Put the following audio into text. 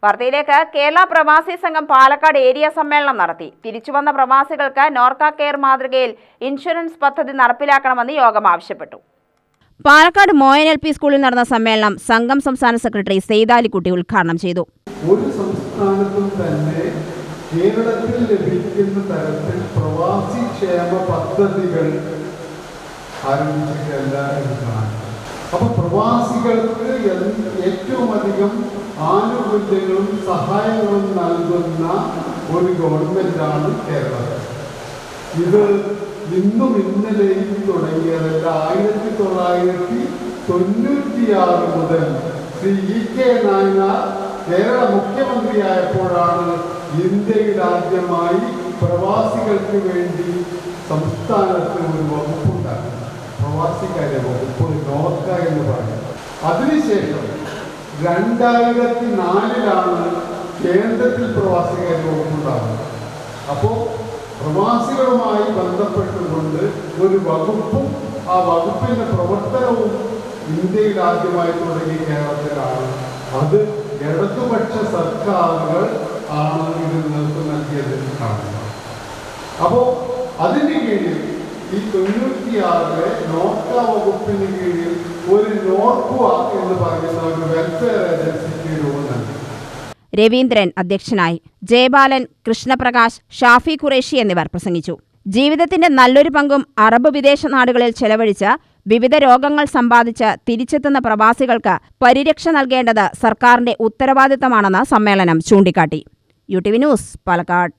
വാർത്തയിലേക്ക്. കേരള പ്രവാസി സംഘം പാലക്കാട് ഏരിയ സമ്മേളനം നടത്തി. തിരിച്ചുവന്ന പ്രവാസികൾക്ക് നോർക്ക കെയർ മാതൃകയിൽ ഇൻഷുറൻസ് പദ്ധതി നടപ്പിലാക്കണമെന്ന് യോഗം ആവശ്യപ്പെട്ടു. പാലക്കാട് മോയൻ LP സ്കൂളിൽ നടന്ന സമ്മേളനം സംഘം സംസ്ഥാന സെക്രട്ടറി സെയ്താലിക്കുട്ടി ഉദ്ഘാടനം ചെയ്തു. ഒരു സംസ്ഥാനത്തും തന്നെ കേരളത്തിൽ ലഭിക്കുന്ന തരത്തിൽ പ്രവാസി ക്ഷേമ പദ്ധതികൾ ആരംഭിച്ചിട്ടില്ല എന്നതാണ്. അപ്പൊ പ്രവാസികൾക്ക് ഏറ്റവും അധികം ആനുകൂല്യങ്ങളും സഹായങ്ങളും നൽകുന്ന ഒരു ഗവൺമെന്റാണ് കേരളം. ഇത് ഇന്നും ഇന്നലെയും തുടങ്ങിയതല്ല. 1996 മുതൽ ശ്രീ EK നായനാർ കേരള മുഖ്യമന്ത്രിയായപ്പോഴാണ് ഇന്ത്യയിൽ ആദ്യമായി പ്രവാസികൾക്ക് വേണ്ടി സംസ്ഥാനത്ത് ഒരു വകുപ്പുണ്ടാകുന്നത്. പ്രവാസിക്കാരെ വകുപ്പ് നോർക്ക എന്ന് പറയുന്നത്. അതിനുശേഷം 2004 കേന്ദ്രത്തിൽ പ്രവാസികാര്യ വകുപ്പുണ്ടാകുന്നത്. അപ്പോൾ പ്രവാസികളുമായി ബന്ധപ്പെട്ടുകൊണ്ട് ഒരു വകുപ്പും ആ വകുപ്പിന്റെ പ്രവർത്തനവും ഇന്ത്യയിൽ ആദ്യമായി തുടങ്ങി കേരളത്തിലാണ്. അത് ഇടതുപക്ഷ സർക്കാരുകൾ ആണ് ഇത് നേതൃത്വം നൽകിയത് കാണുന്നത്. അപ്പോൾ അതിൻ്റെ കീഴിൽ ഈ 96 നോർക്ക വകുപ്പിന് കീഴിൽ ഒരു നോർക്ക എന്ന് പറയുന്ന ഒരു വെൽഫെയർ ഏജൻസിക്ക് രൂപം നൽകി. രവീന്ദ്രൻ അധ്യക്ഷനായി. ജയബാലൻ, കൃഷ്ണപ്രകാശ്, ഷാഫി ഖുറേഷി എന്നിവർ പ്രസംഗിച്ചു. ജീവിതത്തിന്റെ നല്ലൊരു പങ്കും അറബ് വിദേശ നാടുകളിൽ ചെലവഴിച്ച് വിവിധ രോഗങ്ങൾ സമ്പാദിച്ച് തിരിച്ചെത്തുന്ന പ്രവാസികൾക്ക് പരിരക്ഷ നൽകേണ്ടത് സർക്കാരിന്റെ ഉത്തരവാദിത്തമാണെന്ന് സമ്മേളനം ചൂണ്ടിക്കാട്ടി. UTV news, Palakkad.